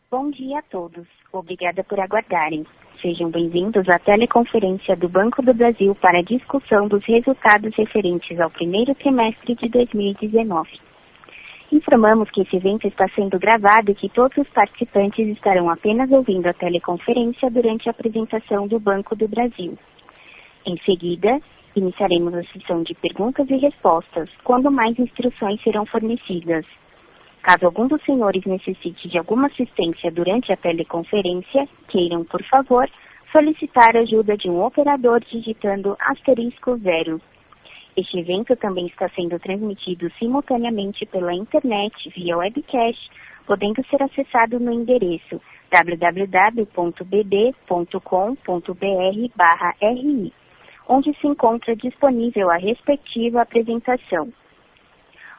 Bom dia a todos. Obrigada por aguardarem. Sejam bem-vindos à teleconferência do Banco do Brasil para a discussão dos resultados referentes ao primeiro trimestre de 2019. Informamos que esse evento está sendo gravado e que todos os participantes estarão apenas ouvindo a teleconferência durante a apresentação do Banco do Brasil. Em seguida, iniciaremos a sessão de perguntas e respostas, quando mais instruções serão fornecidas. Caso algum dos senhores necessite de alguma assistência durante a teleconferência, queiram, por favor, solicitar a ajuda de um operador digitando *0. Este evento também está sendo transmitido simultaneamente pela internet via webcast, podendo ser acessado no endereço www.bb.com.br/ri, onde se encontra disponível a respectiva apresentação.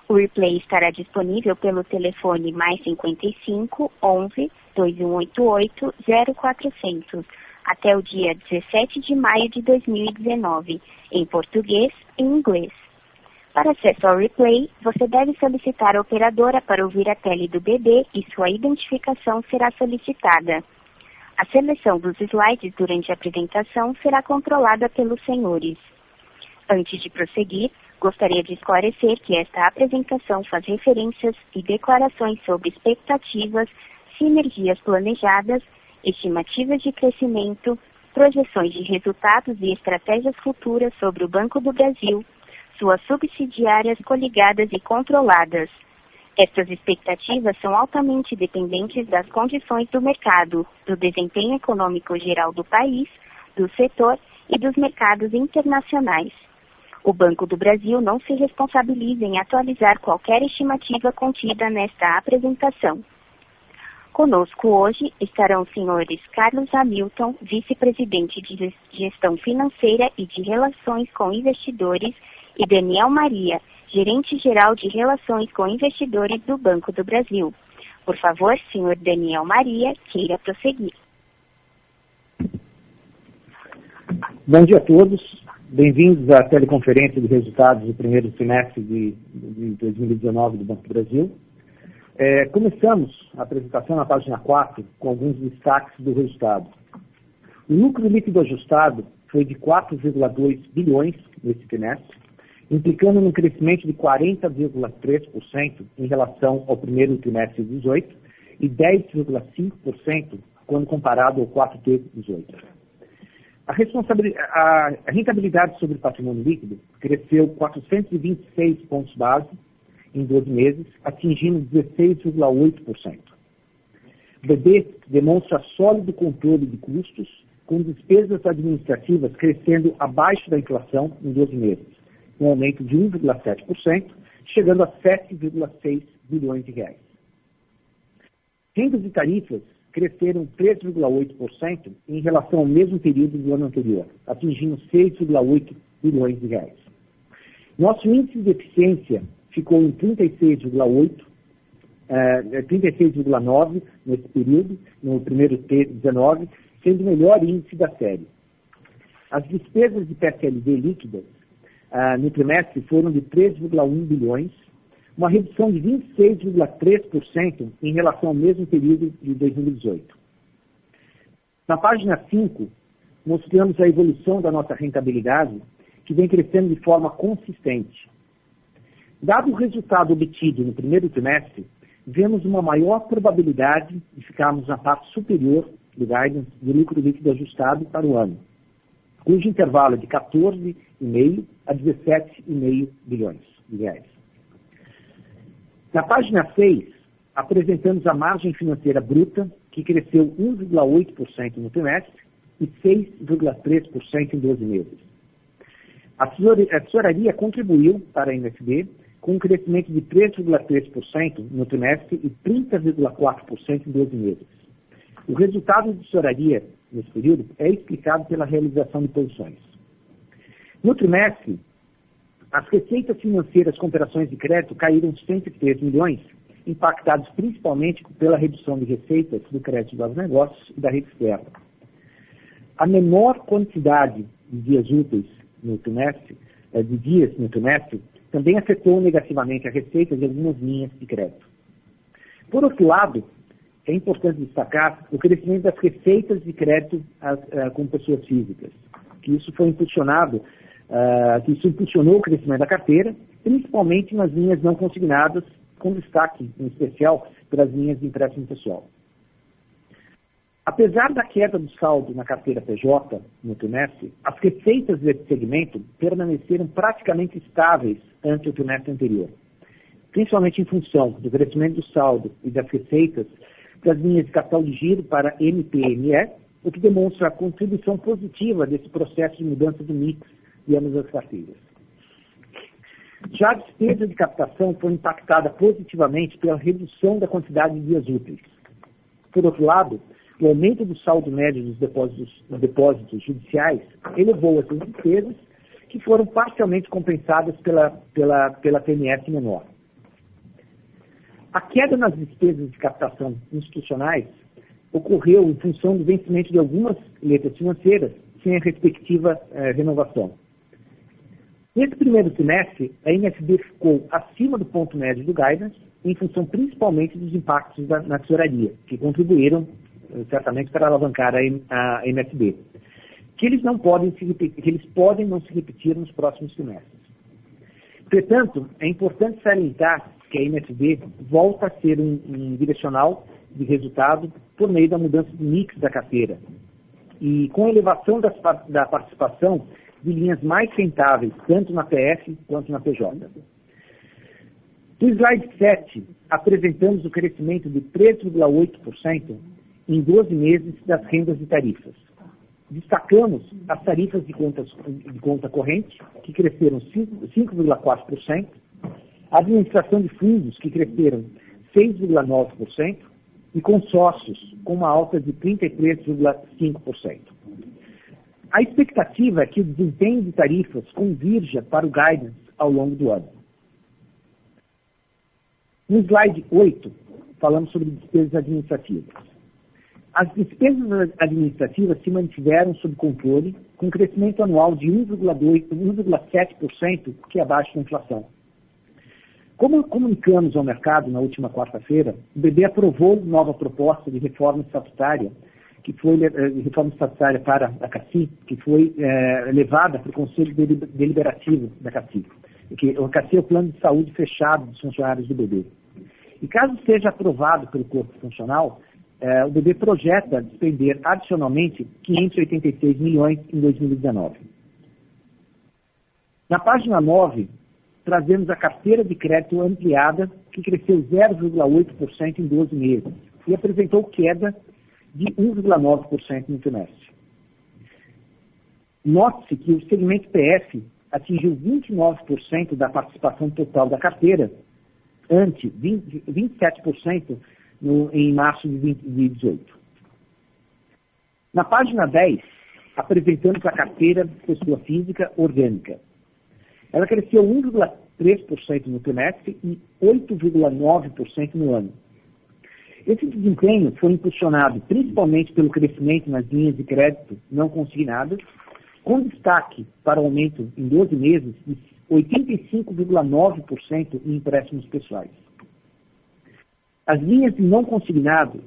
O replay estará disponível pelo telefone mais 55 11 2188 0400 até o dia 17 de maio de 2019, em português e inglês. Para acesso ao replay, você deve solicitar a operadora para ouvir a tele do BB e sua identificação será solicitada. A seleção dos slides durante a apresentação será controlada pelos senhores. Antes de prosseguir, gostaria de esclarecer que esta apresentação faz referências e declarações sobre expectativas, sinergias planejadas, estimativas de crescimento, projeções de resultados e estratégias futuras sobre o Banco do Brasil, suas subsidiárias coligadas e controladas. Estas expectativas são altamente dependentes das condições do mercado, do desempenho econômico geral do país, do setor e dos mercados internacionais. O Banco do Brasil não se responsabiliza em atualizar qualquer estimativa contida nesta apresentação. Conosco hoje estarão os senhores Carlos Hamilton, vice-presidente de Gestão Financeira e de Relações com Investidores, e Daniel Maria, gerente-geral de Relações com Investidores do Banco do Brasil. Por favor, senhor Daniel Maria, queira prosseguir. Bom dia a todos. Bem-vindos à teleconferência de resultados do primeiro trimestre de 2019 do Banco do Brasil. Começamos a apresentação na página 4 com alguns destaques do resultado. O lucro líquido ajustado foi de 4,2 bilhões nesse trimestre, implicando num crescimento de 40,3% em relação ao primeiro trimestre de 2018 e 10,5% quando comparado ao quarto T de 2018. A rentabilidade sobre o patrimônio líquido cresceu 426 pontos base em 12 meses, atingindo 16,8%. O BB demonstra sólido controle de custos, com despesas administrativas crescendo abaixo da inflação em 12 meses, um aumento de 1,7%, chegando a 7,6 bilhões de reais. Rendas e tarifas cresceram 3,8% em relação ao mesmo período do ano anterior, atingindo 6,8 bilhões de reais. Nosso índice de eficiência ficou em 36,9 nesse período, no primeiro T de 19, sendo o melhor índice da série. As despesas de PSLD líquidas no trimestre foram de 3,1 bilhões, uma redução de 26,3% em relação ao mesmo período de 2018. Na página 5, mostramos a evolução da nossa rentabilidade, que vem crescendo de forma consistente. Dado o resultado obtido no primeiro trimestre, vemos uma maior probabilidade de ficarmos na parte superior do guidance do lucro líquido ajustado para o ano, cujo intervalo é de 14,5 a 17,5 bilhões de reais. Na página 6, apresentamos a margem financeira bruta, que cresceu 1,8% no trimestre e 6,3% em 12 meses. A tesouraria contribuiu para a MFB com um crescimento de 3,3% no trimestre e 30,4% em 12 meses. O resultado de tesouraria nesse período é explicado pela realização de posições. No trimestre, as receitas financeiras com operações de crédito caíram 103 milhões, impactados principalmente pela redução de receitas do crédito dos negócios e da rede externa. A menor quantidade de dias úteis no trimestre, também afetou negativamente a receita de algumas linhas de crédito. Por outro lado, é importante destacar o crescimento das receitas de crédito com pessoas físicas, que isso foi impulsionado, que isso impulsionou o crescimento da carteira, principalmente nas linhas não consignadas, com destaque, em especial, para as linhas de empréstimo pessoal. Apesar da queda do saldo na carteira PJ no trimestre, as receitas desse segmento permaneceram praticamente estáveis ante o trimestre anterior, principalmente em função do crescimento do saldo e das receitas das linhas de capital de giro para NPME, o que demonstra a contribuição positiva desse processo de mudança do mix de ambas as carteiras. Já a despesa de captação foi impactada positivamente pela redução da quantidade de dias úteis. Por outro lado, o aumento do saldo médio dos depósitos judiciais elevou essas despesas, que foram parcialmente compensadas pela TMS menor. A queda nas despesas de captação institucionais ocorreu em função do vencimento de algumas letras financeiras sem a respectiva renovação. Nesse primeiro trimestre, a MSB ficou acima do ponto médio do guidance, em função principalmente dos impactos na tesouraria, que contribuíram certamente para alavancar a MSB, que eles podem não se repetir nos próximos trimestres. Entretanto, é importante salientar que a MSB volta a ser um direcional de resultado por meio da mudança de mix da carteira e com a elevação da participação de linhas mais rentáveis, tanto na PF quanto na PJ. No slide 7, apresentamos o crescimento de 3,8% em 12 meses das rendas e tarifas. Destacamos as tarifas de conta corrente, que cresceram 5,4%, a administração de fundos, que cresceram 6,9%, e consórcios, com uma alta de 33,5%. A expectativa é que o desempenho de tarifas convirja para o guidance ao longo do ano. No slide 8, falamos sobre despesas administrativas. As despesas administrativas se mantiveram sob controle, com crescimento anual de 1,7%, que é abaixo da inflação. Como comunicamos ao mercado na última quarta-feira, o BB aprovou nova proposta de reforma estatutária, que foi reforma estatutária para a CACI, que foi levada para o Conselho Deliberativo da CACI. O CACI é o plano de saúde fechado dos funcionários do BB. E caso seja aprovado pelo corpo funcional, o BB projeta despender adicionalmente 586 milhões em 2019. Na página 9, trazemos a carteira de crédito ampliada, que cresceu 0,8% em 12 meses e apresentou queda de 1,9% no trimestre. Note-se que o segmento PF atingiu 29% da participação total da carteira, ante 27% em março de 2018. Na página 10, apresentamos a carteira de pessoa física orgânica. Ela cresceu 1,3% no trimestre e 8,9% no ano. Esse desempenho foi impulsionado principalmente pelo crescimento nas linhas de crédito não consignadas, com destaque para o aumento em 12 meses de 85,9% em empréstimos pessoais. As linhas de não consignado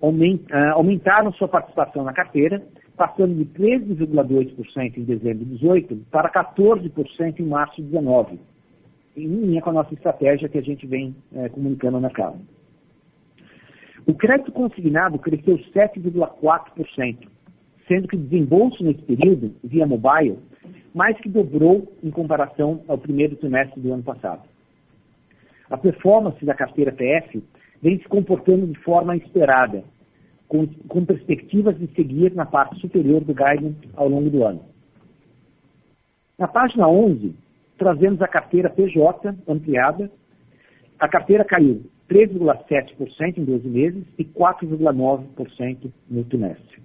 aumentaram sua participação na carteira, passando de 13,2% em dezembro de 2018 para 14% em março de 2019, em linha com a nossa estratégia que a gente vem comunicando ao mercado. O crédito consignado cresceu 7,4%, sendo que o desembolso nesse período, via mobile, mais que dobrou em comparação ao primeiro trimestre do ano passado. A performance da carteira PF vem se comportando de forma esperada, com perspectivas de seguir na parte superior do guidance ao longo do ano. Na página 11, trazemos a carteira PJ ampliada. A carteira caiu 3,7% em 12 meses e 4,9% no trimestre.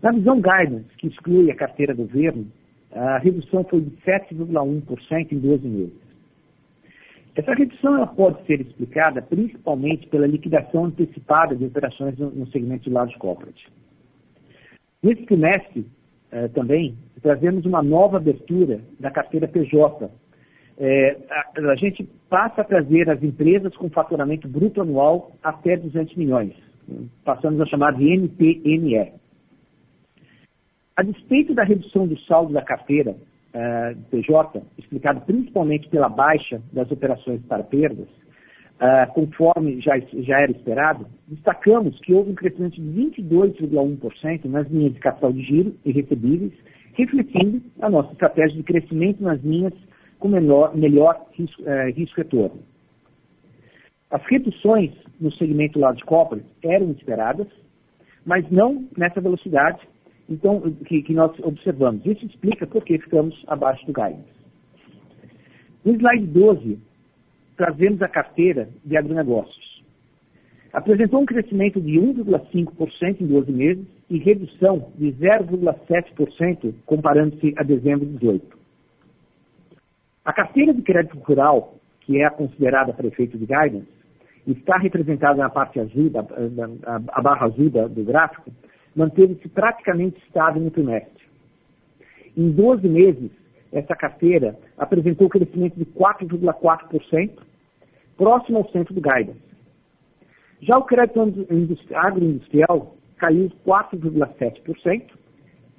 Na visão guidance, que exclui a carteira governo, a redução foi de 7,1% em 12 meses. Essa redução ela pode ser explicada principalmente pela liquidação antecipada de operações no segmento de large corporate. Nesse trimestre, também, trazemos uma nova abertura da carteira PJ. A gente passa a trazer as empresas com faturamento bruto anual até 200 milhões, passamos a chamar de NPNE. A despeito da redução do saldo da carteira PJ, explicado principalmente pela baixa das operações para perdas, conforme já era esperado, destacamos que houve um crescimento de 22,1% nas linhas de capital de giro e recebíveis, refletindo a nossa estratégia de crescimento nas linhas com melhor risco-retorno. As reduções no segmento large corporate eram esperadas, mas não nessa velocidade que nós observamos. Isso explica por que ficamos abaixo do guidance. No slide 12, trazemos a carteira de agronegócios. Apresentou um crescimento de 1,5% em 12 meses e redução de 0,7% comparando-se a dezembro de 2018. A carteira de crédito rural, que é a considerada para efeito de guidance, está representada na parte azul, a barra azul do gráfico, manteve-se praticamente estável no trimestre. Em 12 meses, essa carteira apresentou um crescimento de 4,4%, próximo ao centro do guidance. Já o crédito agroindustrial caiu 4,7%,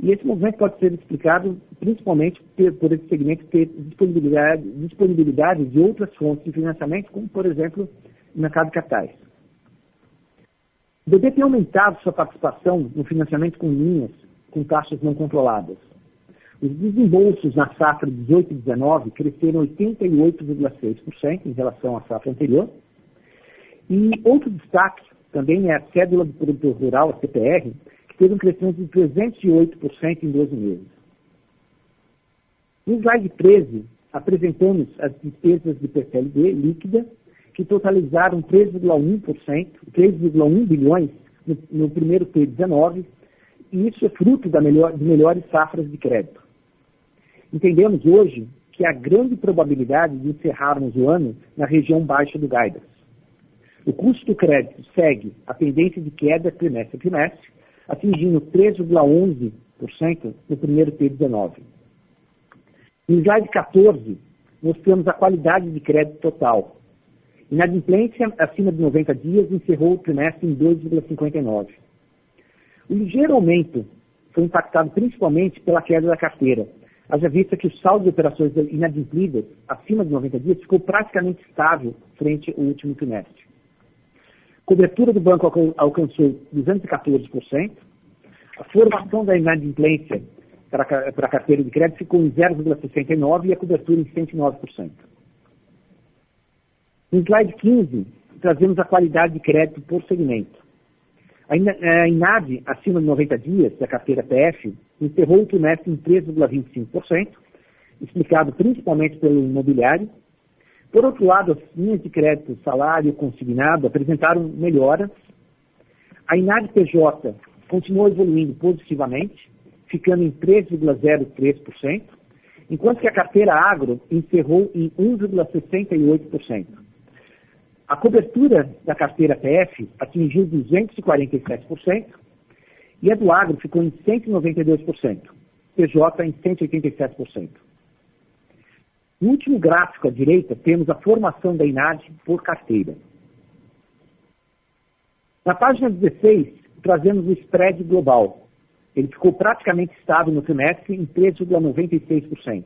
e esse movimento pode ser explicado principalmente por esse segmento ter disponibilidade de outras fontes de financiamento, como, por exemplo, o mercado de capitais. O BB tem aumentado sua participação no financiamento com linhas com taxas não controladas. Os desembolsos na safra 18 e 19 cresceram 88,6% em relação à safra anterior. E outro destaque também é a cédula do produtor rural, a CPR, que teve um crescimento de 308% em 12 meses. No slide 13, apresentamos as despesas de PCLD líquida, que totalizaram 3,1 bilhões no primeiro T19, e isso é fruto de melhores safras de crédito. Entendemos hoje que há grande probabilidade de encerrarmos o ano na região baixa do guidance. O custo do crédito segue a tendência de queda trimestre a trimestre, atingindo 3,11% no primeiro T19. No slide 14, mostramos a qualidade de crédito total. Inadimplência acima de 90 dias encerrou o trimestre em 2,59. O ligeiro aumento foi impactado principalmente pela queda da carteira, haja vista que o saldo de operações inadimplidas acima de 90 dias ficou praticamente estável frente ao último trimestre. Cobertura do banco alcançou 214%, a formação da inadimplência para a carteira de crédito ficou em 0,69% e a cobertura em 109%. No slide 15, trazemos a qualidade de crédito por segmento. A INAD, acima de 90 dias, da carteira PF, encerrou o trimestre em 3,25%, explicado principalmente pelo imobiliário. Por outro lado, as linhas de crédito, salário consignado apresentaram melhoras. A INAD PJ continuou evoluindo positivamente, ficando em 3,03%, enquanto que a carteira agro encerrou em 1,68%. A cobertura da carteira PF atingiu 247% e a do agro ficou em 192%, PJ em 187%. No último gráfico à direita, temos a formação da INAD por carteira. Na página 16, trazemos o spread global. Ele ficou praticamente estável no trimestre em 3,96%.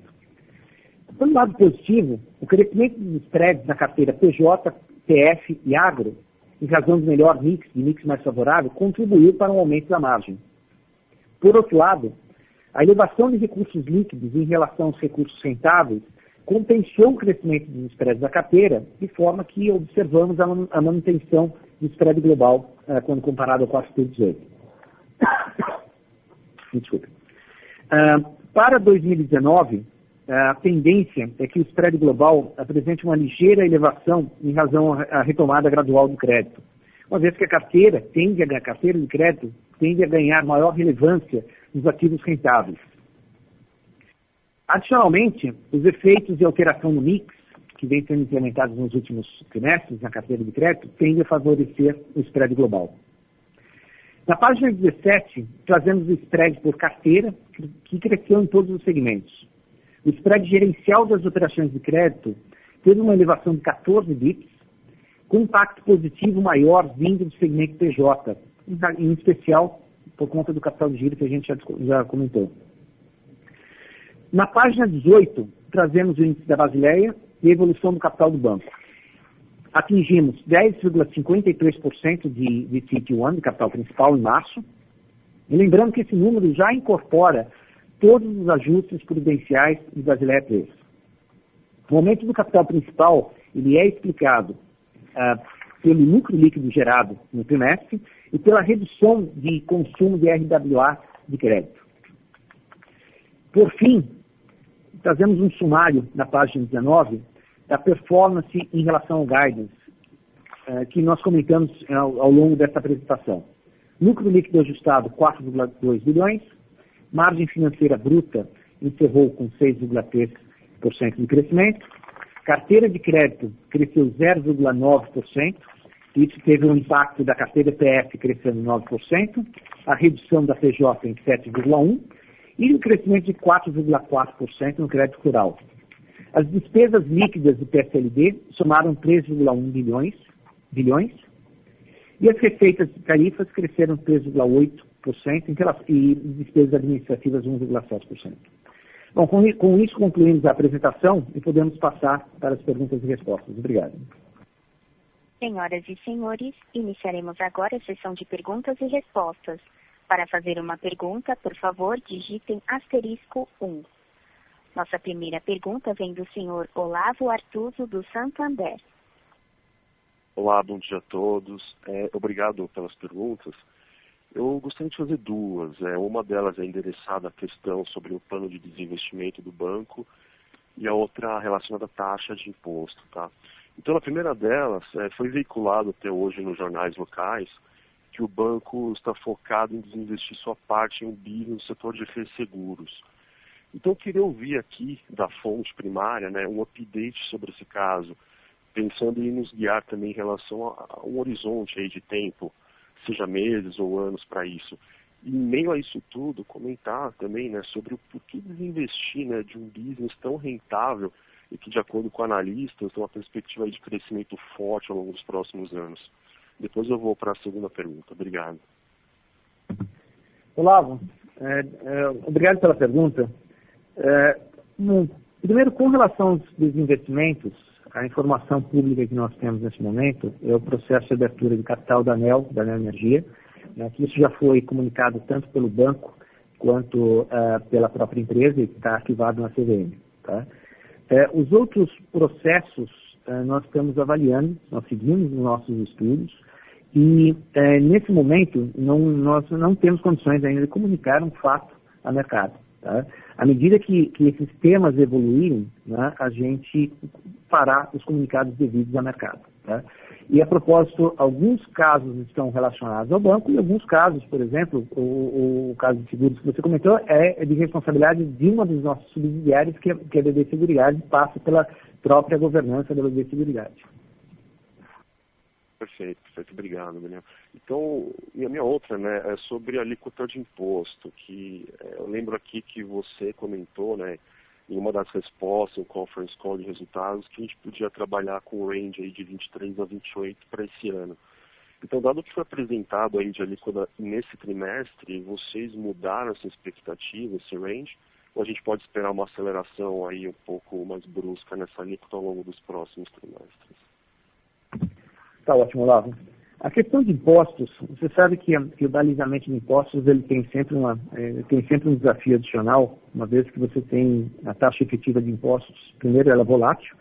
Pelo lado positivo, o crescimento dos spreads na carteira PJ, PF e agro, em razão do melhor mix mais favorável, contribuiu para um aumento da margem. Por outro lado, a elevação de recursos líquidos em relação aos recursos rentáveis compensou o crescimento dos spreads da carteira, de forma que observamos a manutenção do spread global quando comparado ao 4T18. Desculpe. Para 2019, a tendência é que o spread global apresente uma ligeira elevação em razão à retomada gradual do crédito, uma vez que a carteira de crédito tende a ganhar maior relevância nos ativos rentáveis. Adicionalmente, os efeitos de alteração no mix, que vem sendo implementados nos últimos trimestres na carteira de crédito, tendem a favorecer o spread global. Na página 17, trazemos o spread por carteira, que cresceu em todos os segmentos. O spread gerencial das operações de crédito teve uma elevação de 14 bps, com impacto positivo maior vindo do segmento PJ, em especial por conta do capital de giro que a gente já comentou. Na página 18, trazemos o índice da Basileia e a evolução do capital do banco. Atingimos 10,53% de CET1, de capital principal, em março. E lembrando que esse número já incorpora todos os ajustes prudenciais de Basileia 3. O aumento do capital principal ele é explicado pelo lucro líquido gerado no trimestre e pela redução de consumo de RWA de crédito. Por fim, trazemos um sumário na página 19 da performance em relação ao guidance, que nós comentamos ao longo dessa apresentação. Lucro líquido ajustado, 4,2 bilhões, margem financeira bruta encerrou com 6,3% de crescimento, carteira de crédito cresceu 0,9%, isso teve um impacto da carteira PF crescendo 9%, a redução da PJ em 7,1% e um crescimento de 4,4% no crédito rural. As despesas líquidas do PSLD somaram 3,1 bilhões e as receitas de tarifas cresceram 3,8% e despesas administrativas 1,7%. Bom, com isso concluímos a apresentação e podemos passar para as perguntas e respostas. Obrigado. Senhoras e senhores, iniciaremos agora a sessão de perguntas e respostas. Para fazer uma pergunta, por favor, digitem *1. Nossa primeira pergunta vem do senhor Olavo Artuso, do Santander. Olá, bom dia a todos. Obrigado pelas perguntas. Eu gostaria de fazer duas. Uma delas é endereçada à questão sobre o plano de desinvestimento do banco e a outra relacionada à taxa de imposto. Tá? Então, a primeira delas foi veiculado até hoje nos jornais locais que o banco está focado em desinvestir sua parte em um bi no setor de resseguros. Então, eu queria ouvir aqui da fonte primária, um update sobre esse caso, pensando em nos guiar também em relação a um horizonte aí de tempo, seja meses ou anos para isso. E, em meio a isso tudo, comentar também sobre o porquê desinvestir de um business tão rentável e que, de acordo com analistas, tem uma perspectiva de crescimento forte ao longo dos próximos anos. Depois eu vou para a segunda pergunta. Obrigado. Olavo, obrigado pela pergunta. Primeiro, com relação aos desinvestimentos, a informação pública que nós temos nesse momento é o processo de abertura de capital da ANEEL Energia, que isso já foi comunicado tanto pelo banco quanto pela própria empresa e está arquivado na CVM. Tá? Os outros processos nós estamos avaliando, nós seguimos os nossos estudos e nesse momento nós não temos condições ainda de comunicar um fato ao mercado. Tá? À medida que esses temas evoluírem, a gente fará os comunicados devidos ao mercado. Tá? E, a propósito, alguns casos estão relacionados ao banco e alguns casos, por exemplo, o caso de seguros que você comentou, é de responsabilidade de uma dos nossos subsidiários, que é a BB Seguridade, passa pela própria governança da BB Seguridade. Perfeito, obrigado, Daniel. Então, e a minha outra, é sobre a alíquota de imposto, que eu lembro aqui que você comentou, em uma das respostas, o conference call de resultados, que a gente podia trabalhar com o range aí de 23 a 28 para esse ano. Então, dado que foi apresentado aí de alíquota nesse trimestre, vocês mudaram essa expectativa, esse range, ou a gente pode esperar uma aceleração aí um pouco mais brusca nessa alíquota ao longo dos próximos trimestres? Tá ótimo, Olavo. A questão de impostos, você sabe que o balizamento de impostos ele tem sempre um desafio adicional, uma vez que você tem a taxa efetiva de impostos. Primeiro, ela é volátil,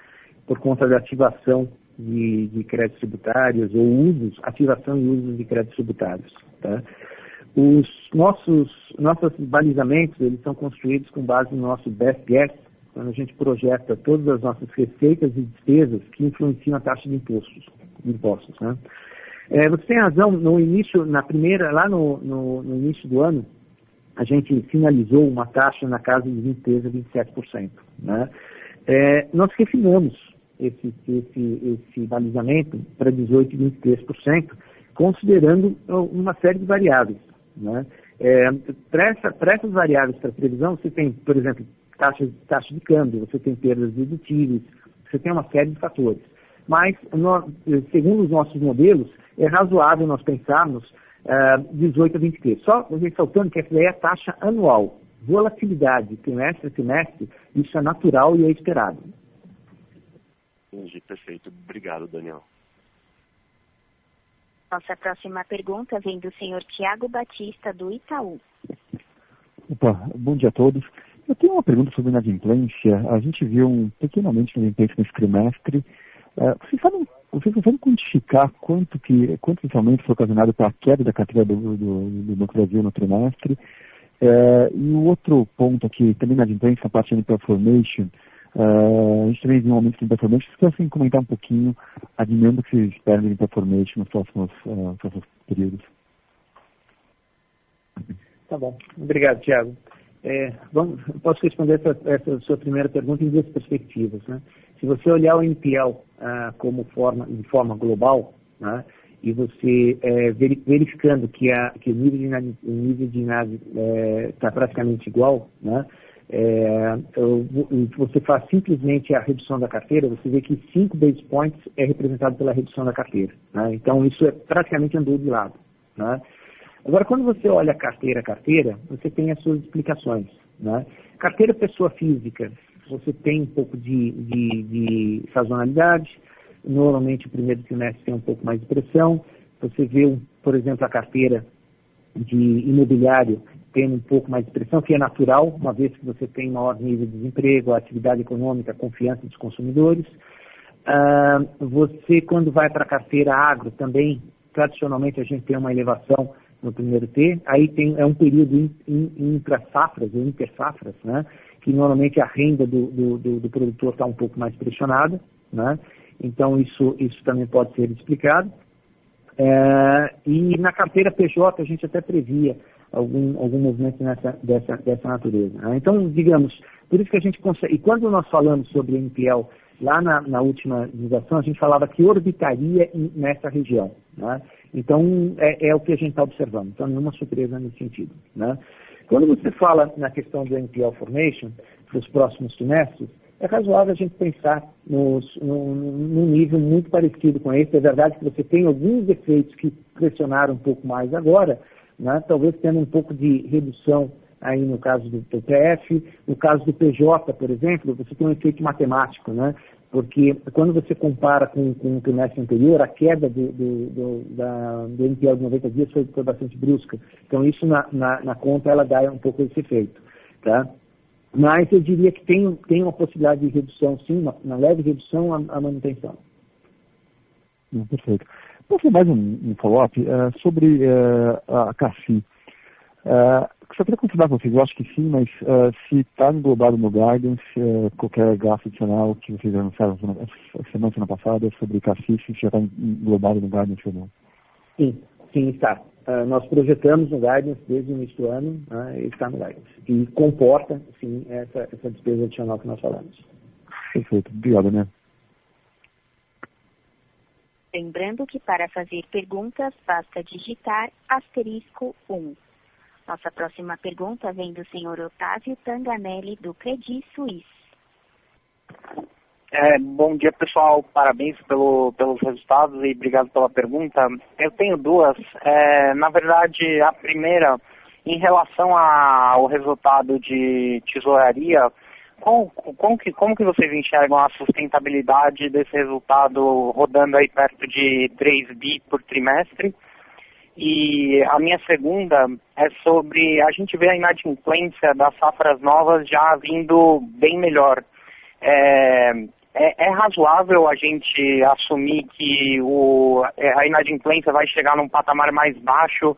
por conta da ativação de créditos tributários ou ativação e uso de créditos tributários. Tá? Os nossos balizamentos eles são construídos com base no nosso best guess, quando a gente projeta todas as nossas receitas e despesas que influenciam a taxa de impostos. Você tem razão, no início do ano, a gente finalizou uma taxa na casa de 23% a 27%. Nós refinamos esse balizamento para 18% e 23%, considerando uma série de variáveis. Para essas variáveis para a previsão, você tem, por exemplo, taxa de câmbio, você tem perdas dedutíveis, você tem uma série de fatores. mas segundo os nossos modelos, é razoável nós pensarmos 18 a 23. Só ressaltando que essa daí é a taxa anual. Volatilidade, trimestre a trimestre, isso é natural e é esperado. Entendi, perfeito. Obrigado, Daniel. Nossa próxima pergunta vem do senhor Tiago Batista, do Itaú. Opa, bom dia a todos. Eu tenho uma pergunta sobre inadimplência. A gente viu um pequeno aumento de inadimplência nesse trimestre. Vocês conseguem quantificar quanto esse aumento foi ocasionado pela queda da carteira do Banco do Brasil no trimestre? E o outro ponto aqui, também inadimplência, a parte de NPL Formation, a gente também viu um aumento de NPL Formation. Vocês querem comentar um pouquinho a dinâmica que vocês esperam de NPL Formation nos próximos períodos? Tá bom. Obrigado, Thiago. Posso responder essa sua primeira pergunta em duas perspectivas, né? Se você olhar o NPL de forma global, né, e você verificando que o nível de INAD está praticamente igual, né, você faz simplesmente a redução da carteira, você vê que 5 basis points é representado pela redução da carteira, né? Então isso praticamente andou de lado, né? Agora, quando você olha carteira a carteira, você tem as suas explicações, né? Carteira pessoa física, você tem um pouco de sazonalidade. Normalmente, o primeiro trimestre tem um pouco mais de pressão. Você vê, por exemplo, a carteira de imobiliário tendo um pouco mais de pressão, que é natural, uma vez que você tem maior nível de desemprego, a atividade econômica, a confiança dos consumidores. Você, quando vai para a carteira agro, também, tradicionalmente, a gente tem uma elevação no primeiro T, aí é um período intra-safras ou inter-safras, né, que normalmente a renda do produtor está um pouco mais pressionada, né, então isso também pode ser explicado. E na carteira PJ a gente até previa algum movimento dessa natureza, né? Então, digamos, por isso que a gente consegue, e quando nós falamos sobre NPL, lá na última divulgação, a gente falava que orbitaria nessa região, né? Então, é o que a gente está observando. Então, nenhuma surpresa nesse sentido, né? Quando você fala na questão do NPL Formation, para os próximos trimestres, é razoável a gente pensar num nível muito parecido com esse. É verdade que você tem alguns efeitos que pressionaram um pouco mais agora, né? Talvez tendo um pouco de redução aí no caso do PF, no caso do PJ, por exemplo, você tem um efeito matemático, né? Porque quando você compara com o trimestre anterior, a queda do NPL de 90 dias foi bastante brusca. Então, isso na conta, ela dá um pouco esse efeito, tá? Mas eu diria que tem uma possibilidade de redução, sim, uma leve redução à manutenção. Perfeito. Posso fazer mais um follow-up sobre a CAFI? Só queria confirmar com vocês, eu acho que sim, mas se está englobado no guidance, qualquer gasto adicional que vocês anunciaram semana passada sobre CAFI, se já está englobado no guidance ou não? Sim, está. Nós projetamos no guidance desde o início do ano, né, e está no guidance. E comporta, sim, essa despesa adicional que nós falamos. Perfeito. Obrigado, né? Lembrando que para fazer perguntas, basta digitar *1. Nossa próxima pergunta vem do senhor Otávio Tanganelli, do Credit Suisse. Bom dia, pessoal. Parabéns pelos resultados e obrigado pela pergunta. Eu tenho duas. Na verdade, a primeira, em relação ao resultado de tesouraria, como que vocês enxergam a sustentabilidade desse resultado rodando aí perto de 3 bi por trimestre? E a minha segunda é sobre, a gente vê a inadimplência das safras novas já vindo bem melhor. É razoável a gente assumir que a inadimplência vai chegar num patamar mais baixo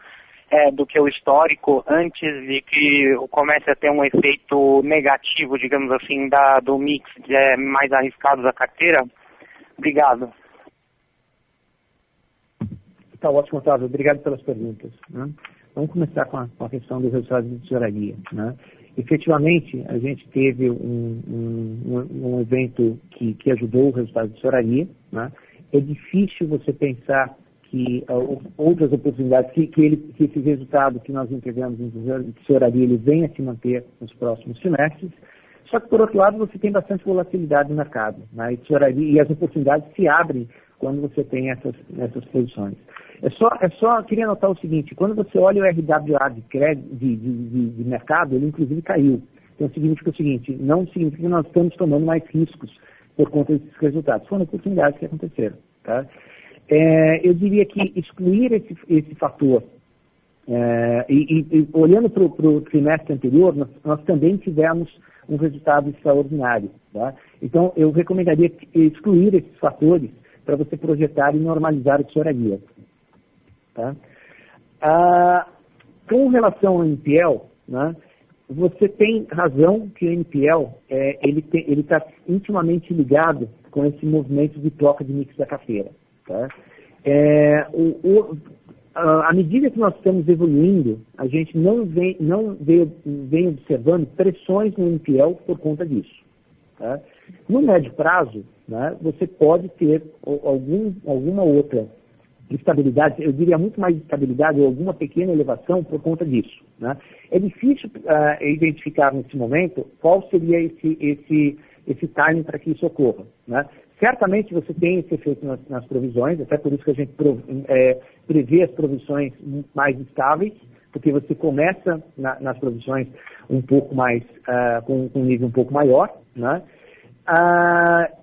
do que o histórico antes de que comece a ter um efeito negativo, digamos assim, do mix mais arriscado da carteira? Obrigado. Está ótimo, Otávio. Obrigado pelas perguntas, né? Vamos começar com a questão dos resultados de tesouraria, né? Efetivamente, a gente teve um evento que ajudou o resultado de tesouraria, né? É difícil você pensar que outras oportunidades, que esse resultado que nós entregamos em tesouraria, ele venha a se manter nos próximos semestres. Só que, por outro lado, você tem bastante volatilidade no mercado, né? E as oportunidades se abrem quando você tem essas posições. Queria notar o seguinte, quando você olha o RWA de mercado, ele inclusive caiu. Então significa o seguinte, não significa que nós estamos tomando mais riscos por conta desses resultados. Foram oportunidades que aconteceram. Tá? Eu diria que excluir esse fator, olhando para o trimestre anterior, nós também tivemos um resultado extraordinário. Tá? Então eu recomendaria excluir esses fatores para você projetar e normalizar o tesouraria. Tá? Com relação ao NPL, né, você tem razão que o NPL ele está intimamente ligado com esse movimento de troca de mix da carteira. Tá? À medida que nós estamos evoluindo, a gente não vem observando pressões no NPL por conta disso. Tá? No médio prazo, né, você pode ter alguma outra estabilidade, eu diria muito mais estabilidade ou alguma pequena elevação por conta disso. Né? É difícil identificar nesse momento qual seria esse timing para que isso ocorra. Né? Certamente você tem esse efeito nas provisões, até por isso que a gente prevê as provisões mais estáveis, porque você começa nas provisões um pouco mais, com um nível um pouco maior. Né?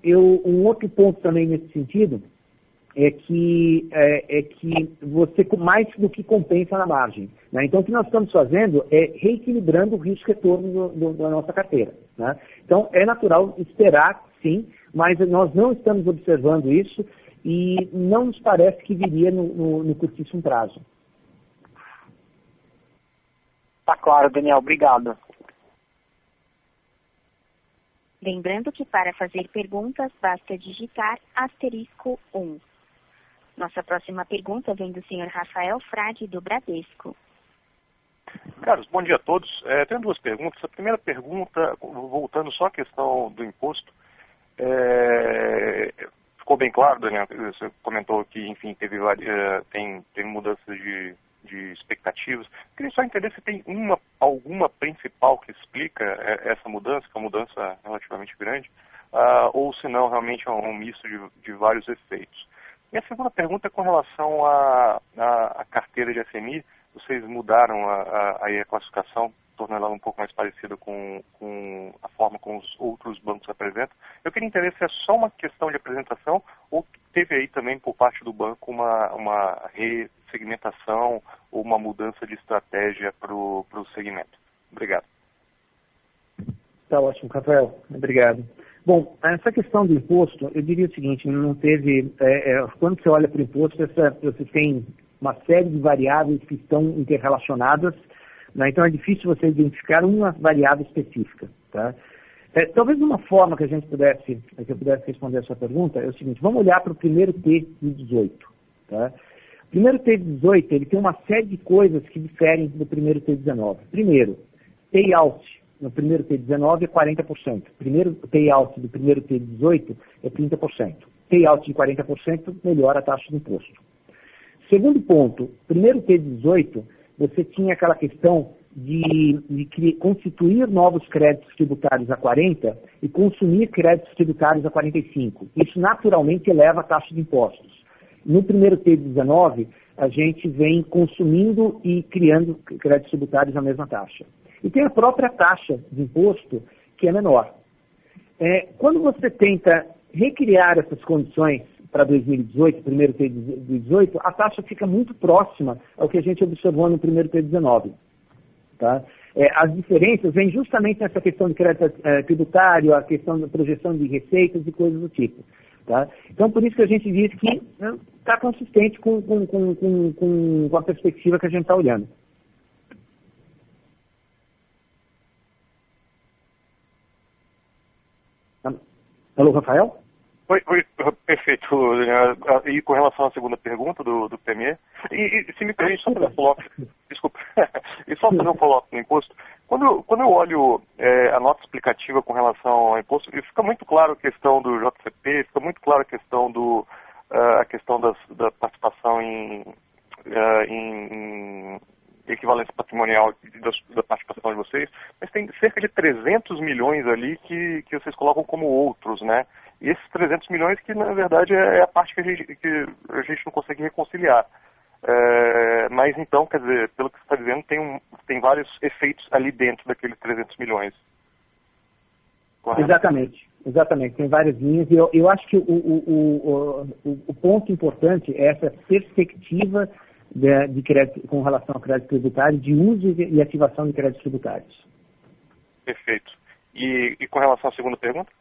Um outro ponto também nesse sentido é que você mais do que compensa na margem. Né? Então, o que nós estamos fazendo é reequilibrando o risco-retorno da nossa carteira. Né? Então, é natural esperar, sim, mas nós não estamos observando isso e não nos parece que viria no curtíssimo prazo. Tá claro, Daniel. Obrigado. Lembrando que para fazer perguntas, basta digitar *1. Nossa próxima pergunta vem do senhor Rafael Frade, do Bradesco. Carlos, bom dia a todos. Tenho duas perguntas. A primeira pergunta, voltando só à questão do imposto, ficou bem claro, Daniel, você comentou que, enfim, tem mudanças de expectativas. Queria só entender se tem alguma principal que explica essa mudança, que é uma mudança relativamente grande, ou se não, realmente é um misto de vários efeitos. E a segunda pergunta é com relação à carteira de SMI. Vocês mudaram a classificação, tornando ela um pouco mais parecida com a forma como os outros bancos apresentam. Eu queria entender se é só uma questão de apresentação ou teve aí também por parte do banco uma ressegmentação ou uma mudança de estratégia para o segmento. Obrigado. Tá ótimo, Rafael. Obrigado. Bom, essa questão do imposto, eu diria o seguinte, não teve... quando você olha para o imposto, você tem uma série de variáveis que estão interrelacionadas, né? Então é difícil você identificar uma variável específica. Tá? Talvez uma forma que eu pudesse responder a sua pergunta é o seguinte, vamos olhar para o primeiro T de 18. Tá? O primeiro T de 18, ele tem uma série de coisas que diferem do primeiro T de 19. Primeiro, payout no primeiro T19 é 40%. Primeiro payout do primeiro T18 é 30%. Payout de 40% melhora a taxa de imposto. Segundo ponto, primeiro T18, você tinha aquela questão de constituir novos créditos tributários a 40 e consumir créditos tributários a 45. Isso naturalmente eleva a taxa de impostos. No primeiro T19, a gente vem consumindo e criando créditos tributários na mesma taxa. E tem a própria taxa de imposto, que é menor. Quando você tenta recriar essas condições para 2018, primeiro T18, a taxa fica muito próxima ao que a gente observou no primeiro T19. Tá? As diferenças vêm justamente nessa questão de crédito tributário, a questão da projeção de receitas e coisas do tipo. Tá? Então, por isso que a gente diz que está consistente com a perspectiva que a gente está olhando. Alô, Rafael? Oi, perfeito, Daniel. E com relação à segunda pergunta do PME, e se me permite só fazer um follow-up, desculpa, e só fazer um follow-up no imposto, quando eu olho a nota explicativa com relação ao imposto, fica muito claro a questão do JCP, fica muito claro a questão da participação em equivalência patrimonial, da participação apresentação de vocês, mas tem cerca de 300 milhões ali que vocês colocam como outros, né? E esses 300 milhões que, na verdade, é a parte que a gente não consegue reconciliar. Mas então, quer dizer, pelo que você está dizendo, tem vários efeitos ali dentro daqueles 300 milhões. Correto? Exatamente. Tem várias linhas. E eu acho que o ponto importante é essa perspectiva de crédito, com relação ao crédito tributário, de uso e ativação de créditos tributários. Perfeito. E com relação à segunda pergunta?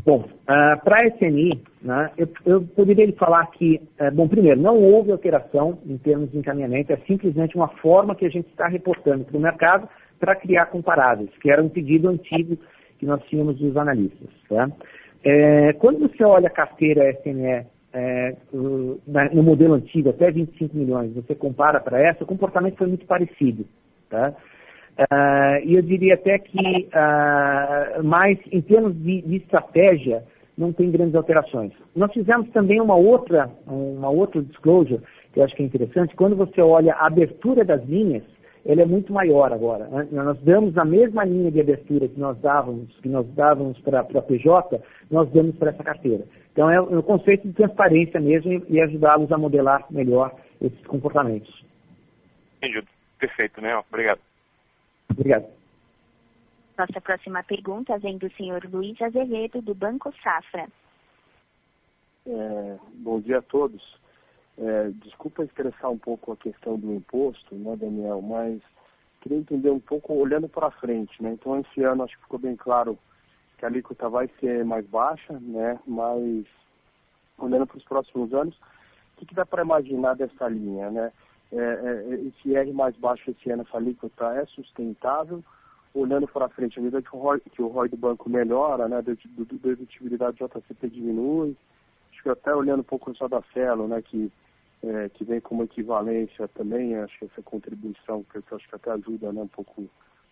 Bom, para a SNI, né, eu poderia lhe falar que, primeiro, não houve alteração em termos de encaminhamento, é simplesmente uma forma que a gente está reportando para o mercado para criar comparáveis, que era um pedido antigo que nós tínhamos dos analistas. Tá? Quando você olha a carteira SNE no modelo antigo, até 25 milhões, você compara para essa, o comportamento foi muito parecido. Tá? E eu diria até que, mas em termos de estratégia, não tem grandes alterações. Nós fizemos também uma outra disclosure, que eu acho que é interessante. Quando você olha a abertura das linhas, ela é muito maior agora. Nós damos a mesma linha de abertura que nós dávamos para a PJ, nós damos para essa carteira. Então é um conceito de transparência mesmo e ajudá-los a modelar melhor esses comportamentos. Entendido. Perfeito, né? Obrigado. Obrigado. Nossa próxima pergunta vem do senhor Luiz Azevedo, do Banco Safra. Bom dia a todos. Desculpa estressar um pouco a questão do imposto, né, Daniel, mas queria entender um pouco olhando para frente, né? Então, esse ano acho que ficou bem claro que a alíquota vai ser mais baixa, né? Mas olhando para os próximos anos, o que dá para imaginar dessa linha, né? Esse R mais baixo esse ano, essa alíquota é sustentável? Olhando para frente, à medida que o ROI do banco melhora, né, a dedutibilidade do JCP diminui, acho que até olhando um pouco só da Cielo, né, que vem como equivalência também, acho que essa contribuição, que eu acho que até ajuda, né, um pouco,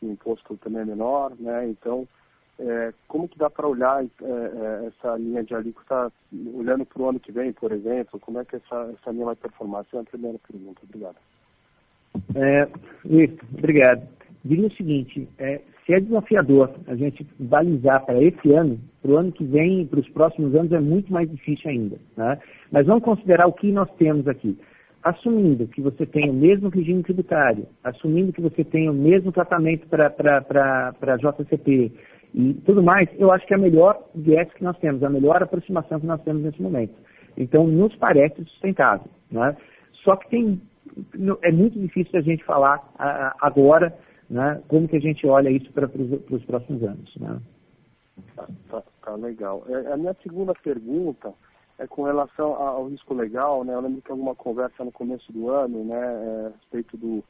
o imposto também é menor, né, então, como que dá para olhar essa linha de alíquota, olhando para o ano que vem, por exemplo, como é que essa linha vai performar? Essa é a primeira pergunta. Obrigado. Luiz, obrigado. Diria o seguinte, se é desafiador a gente balizar para esse ano, para o ano que vem e para os próximos anos é muito mais difícil ainda. Né? Mas vamos considerar o que nós temos aqui. Assumindo que você tem o mesmo regime tributário, assumindo que você tem o mesmo tratamento para JCP e tudo mais, eu acho que é a melhor viés que nós temos, a melhor aproximação que nós temos nesse momento. Então, nos parece sustentável. Né? Só que é muito difícil a gente falar agora, né, como que a gente olha isso para os próximos anos. Né? Tá legal. A minha segunda pergunta é com relação ao risco legal, né? Eu lembro que alguma conversa no começo do ano, né, a respeito do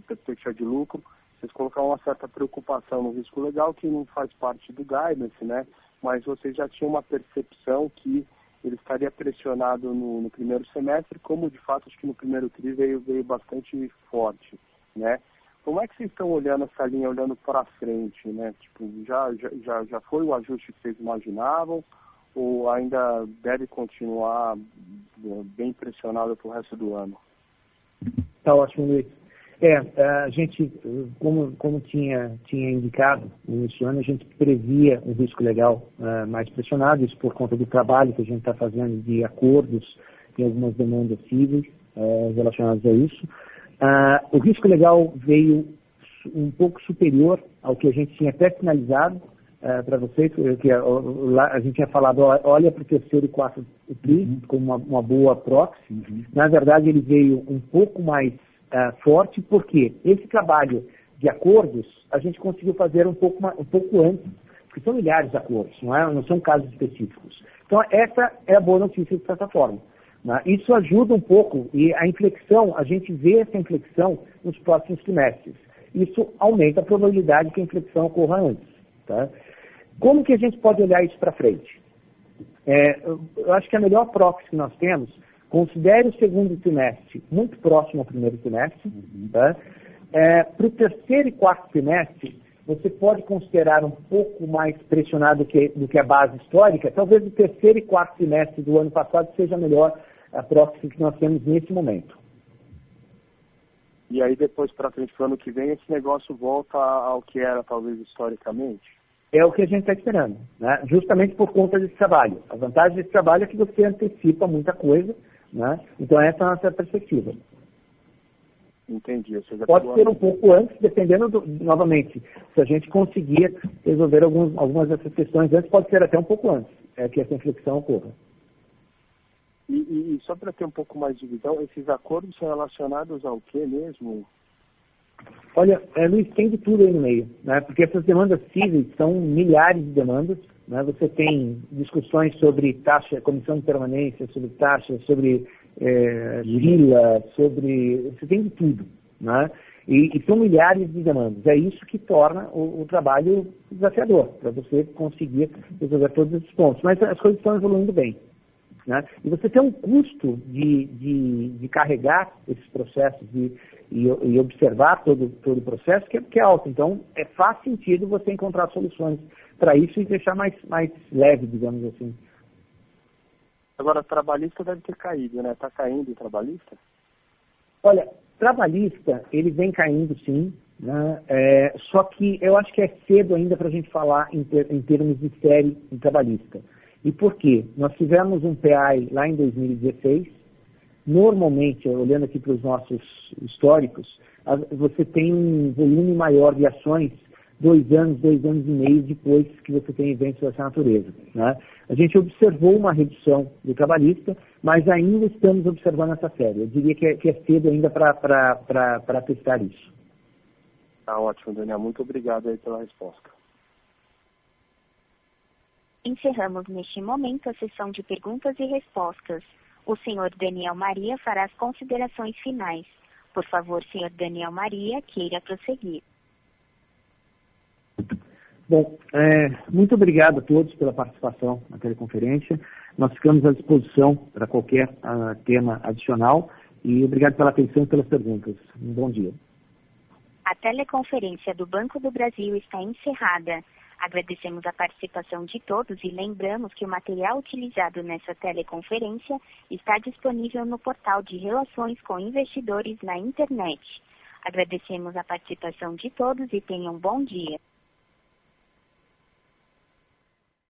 perspectiva de lucro, vocês colocaram uma certa preocupação no risco legal, que não faz parte do guidance, né? Mas vocês já tinham uma percepção que ele estaria pressionado no primeiro semestre, como de fato acho que no primeiro tri veio bastante forte, né? Como é que vocês estão olhando essa linha, olhando para frente, né? Tipo, já foi o ajuste que vocês imaginavam ou ainda deve continuar bem pressionado para o resto do ano? Tá ótimo, Luiz. A gente, como tinha indicado no início do ano, a gente previa um risco legal mais pressionado, isso por conta do trabalho que a gente está fazendo de acordos e algumas demandas cíveis relacionadas a isso. O risco legal veio um pouco superior ao que a gente tinha até sinalizado para vocês, que a gente tinha falado, olha para o terceiro e quarto TRI como uma boa proxy. Na verdade, ele veio um pouco mais forte, porque esse trabalho de acordos a gente conseguiu fazer um pouco antes, porque são milhares de acordos, não são casos específicos. Então, essa é a boa notícia de certa forma. Né? Isso ajuda um pouco, e a inflexão, a gente vê essa inflexão nos próximos trimestres. Isso aumenta a probabilidade que a inflexão ocorra antes. Tá? Como que a gente pode olhar isso para frente? Eu acho que a melhor proxy que nós temos, considere o segundo trimestre muito próximo ao primeiro trimestre. Tá? Para o terceiro e quarto trimestre, você pode considerar um pouco mais pressionado do que a base histórica. Talvez o terceiro e quarto trimestre do ano passado seja melhor a proxy que nós temos nesse momento. E aí depois para frente, para o ano que vem, esse negócio volta ao que era talvez historicamente? É o que a gente está esperando, né? Justamente por conta desse trabalho. A vantagem desse trabalho é que você antecipa muita coisa, né? Então essa é a nossa perspectiva. Entendi. Pode ser um pouco antes, dependendo, novamente, se a gente conseguir resolver algumas dessas questões antes, pode ser até um pouco antes que essa inflexão ocorra. E só para ter um pouco mais de visão, esses acordos são relacionados ao que mesmo? Olha, Luiz, tem de tudo aí no meio, né? Porque essas demandas cíveis são milhares de demandas, né? Você tem discussões sobre taxa, comissão de permanência, sobre taxa, sobre vila, você tem de tudo, né? E são milhares de demandas. É isso que torna o trabalho desafiador, para você conseguir resolver todos esses pontos. Mas as coisas estão evoluindo bem, né? E você tem um custo de carregar esses processos e observar todo o processo que é alto. Então, faz sentido você encontrar soluções para isso e deixar mais leve, digamos assim. Agora, trabalhista deve ter caído, né? Está caindo o trabalhista? Olha, trabalhista, ele vem caindo sim, né? Só que eu acho que é cedo ainda para a gente falar em termos de série em trabalhista. E por quê? Nós tivemos um PI lá em 2016. Normalmente, olhando aqui para os nossos históricos, você tem um volume maior de ações 2 anos e meio depois que você tem eventos dessa natureza, né? A gente observou uma redução do trabalhista, mas ainda estamos observando essa série. Eu diria que é cedo ainda para testar isso. Tá ótimo, Daniel. Muito obrigado aí pela resposta. Encerramos neste momento a sessão de perguntas e respostas. O senhor Daniel Maria fará as considerações finais. Por favor, senhor Daniel Maria, queira prosseguir. Bom, muito obrigado a todos pela participação na teleconferência. Nós ficamos à disposição para qualquer tema adicional e obrigado pela atenção e pelas perguntas. Um bom dia. A teleconferência do Banco do Brasil está encerrada. Agradecemos a participação de todos e lembramos que o material utilizado nessa teleconferência está disponível no portal de Relações com Investidores na internet. Agradecemos a participação de todos e tenham um bom dia.